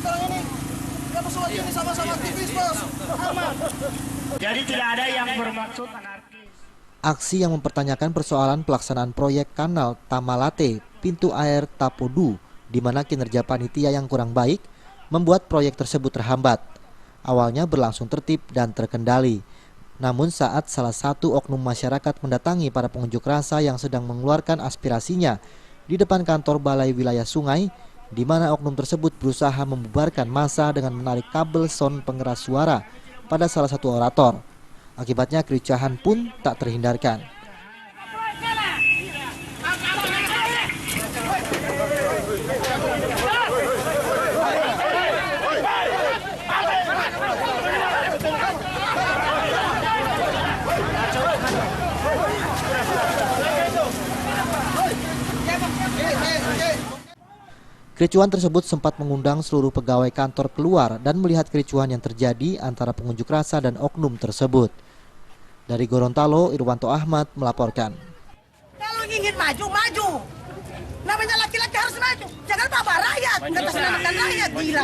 sekarang ini. Kita semua ini sama-sama aktivis, bos. Aman. Jadi tidak ada yang bermaksud anarkis. Aksi yang mempertanyakan persoalan pelaksanaan proyek kanal Tamalate, pintu air Tapodu, di mana kinerja panitia yang kurang baik, membuat proyek tersebut terhambat. Awalnya berlangsung tertib dan terkendali. Namun saat salah satu oknum masyarakat mendatangi para pengunjuk rasa yang sedang mengeluarkan aspirasinya di depan kantor Balai Wilayah Sungai, di mana oknum tersebut berusaha membubarkan massa dengan menarik kabel sound pengeras suara pada salah satu orator. Akibatnya kericuhan pun tak terhindarkan. Kericuhan tersebut sempat mengundang seluruh pegawai kantor keluar dan melihat kericuhan yang terjadi antara pengunjuk rasa dan oknum tersebut. Dari Gorontalo, Irwanto Ahmad melaporkan. Kalau ingin maju, maju. Namanya laki-laki harus maju. Jangan bawa rakyat, mengatasnamakan rakyat, gila.